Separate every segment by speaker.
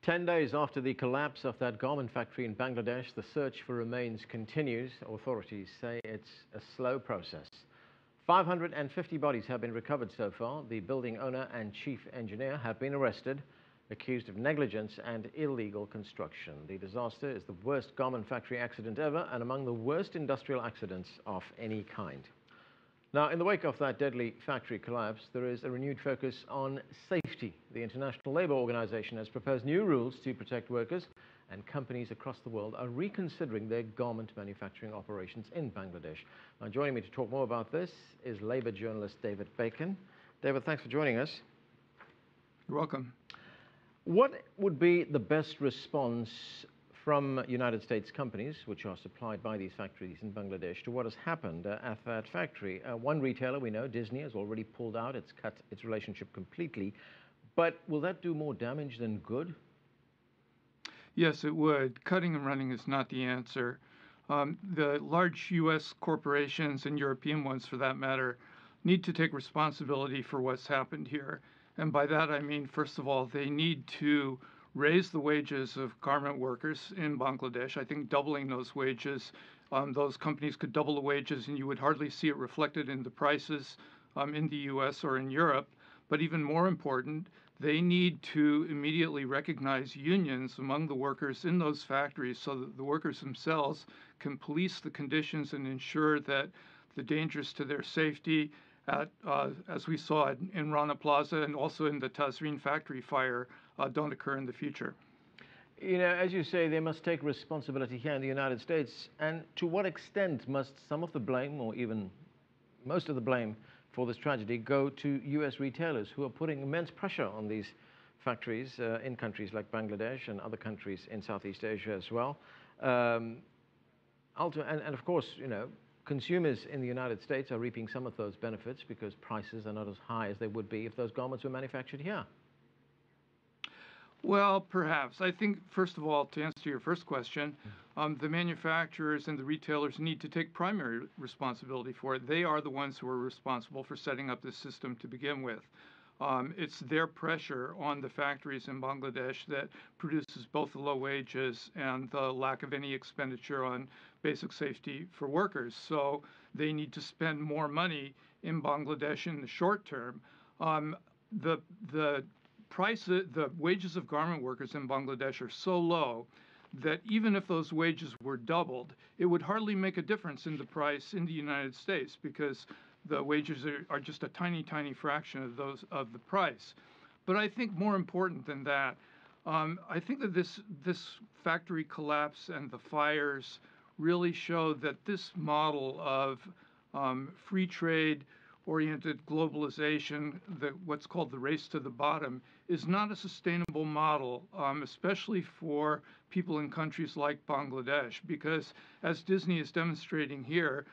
Speaker 1: 10 days after the collapse of that garment factory in Bangladesh, the search for remains continues. Authorities say it's a slow process. 550 bodies have been recovered so far. The building owner and chief engineer have been arrested, accused of negligence and illegal construction. The disaster is the worst garment factory accident ever and among the worst industrial accidents of any kind. Now, in the wake of that deadly factory collapse, there is a renewed focus on safety. The International Labour Organization has proposed new rules to protect workers, and companies across the world are reconsidering their garment manufacturing operations in Bangladesh. Now, joining me to talk more about this is Labour journalist David Bacon. David, thanks for joining us.
Speaker 2: You're welcome.
Speaker 1: What would be the best response from United States companies, which are supplied by these factories in Bangladesh, to what has happened at that factory? One retailer we know, Disney, has already pulled out. It's cut its relationship completely. But will that do more damage than good?
Speaker 2: Yes, it would. Cutting and running is not the answer. The large U.S. corporations and European ones, for that matter, need to take responsibility for what's happened here. And by that, I mean, first of all, they need to raise the wages of garment workers in Bangladesh. I think doubling those wages, those companies could double the wages and you would hardly see it reflected in the prices in the US or in Europe. But even more important, they need to immediately recognize unions among the workers in those factories so that the workers themselves can police the conditions and ensure that the dangers to their safety as we saw in Rana Plaza and also in the Tazreen factory fire, don't occur in the future.
Speaker 1: You know, as you say, they must take responsibility here in the United States. And to what extent must some of the blame, or even most of the blame for this tragedy, go to U.S. retailers who are putting immense pressure on these factories in countries like Bangladesh and other countries in Southeast Asia as well? And of course, you know, consumers in the United States are reaping some of those benefits because prices are not as high as they would be if those garments were manufactured here.
Speaker 2: Well, perhaps. I think, first of all, to answer your first question, the manufacturers and the retailers need to take primary responsibility for it. They are the ones who are responsible for setting up this system to begin with. It's their pressure on the factories in Bangladesh that produces both the low wages and the lack of any expenditure on basic safety for workers. So they need to spend more money in Bangladesh in the short term. The wages of garment workers in Bangladesh are so low that even if those wages were doubled, it would hardly make a difference in the price in the United States because the wages are just a tiny, tiny fraction of those of the price. But I think more important than that, I think that this factory collapse and the fires really show that this model of free trade oriented globalization, what's called the race to the bottom, is not a sustainable model, especially for people in countries like Bangladesh, because as Disney is demonstrating here,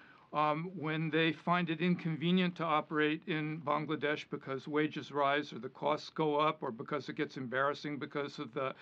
Speaker 2: when they find it inconvenient to operate in Bangladesh because wages rise or the costs go up or because it gets embarrassing because of the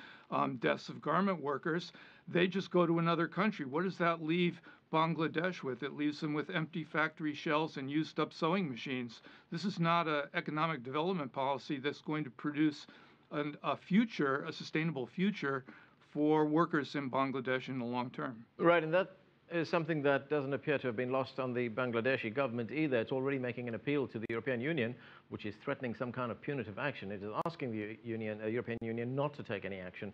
Speaker 2: deaths of garment workers, they just go to another country. What does that leave Bangladesh with? It leaves them with empty factory shells and used up sewing machines. This is not an economic development policy that's going to produce a sustainable future for workers in Bangladesh in the long term.
Speaker 1: Right, and that is something that doesn't appear to have been lost on the Bangladeshi government either. It's already making an appeal to the European Union, which is threatening some kind of punitive action. It is asking the European Union not to take any action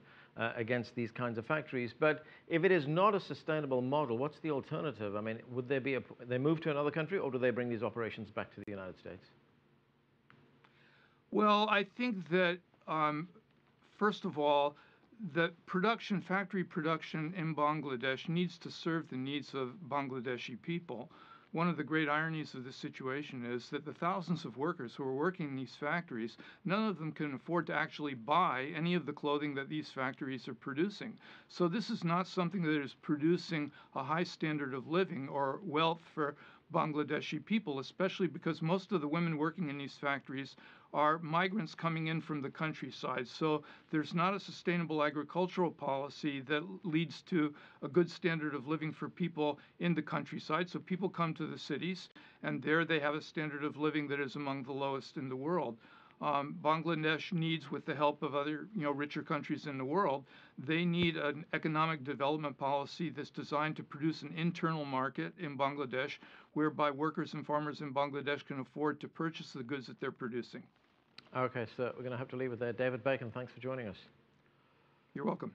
Speaker 1: against these kinds of factories. But if it is not a sustainable model, what's the alternative? I mean, would there be they move to another country, or do they bring these operations back to the United States?
Speaker 2: Well, I think that, first of all, the factory production in Bangladesh needs to serve the needs of Bangladeshi people. One of the great ironies of this situation is that the thousands of workers who are working in these factories, none of them can afford to actually buy any of the clothing that these factories are producing. So this is not something that is producing a high standard of living or wealth for Bangladeshi people, especially because most of the women working in these factories are migrants coming in from the countryside. So there's not a sustainable agricultural policy that leads to a good standard of living for people in the countryside. So people come to the cities, and there they have a standard of living that is among the lowest in the world. Bangladesh needs, with the help of other, richer countries in the world, they need an economic development policy that's designed to produce an internal market in Bangladesh, whereby workers and farmers in Bangladesh can afford to purchase the goods that they're producing.
Speaker 1: Okay, so we're going to have to leave it there. David Bacon, thanks for joining us.
Speaker 2: You're welcome.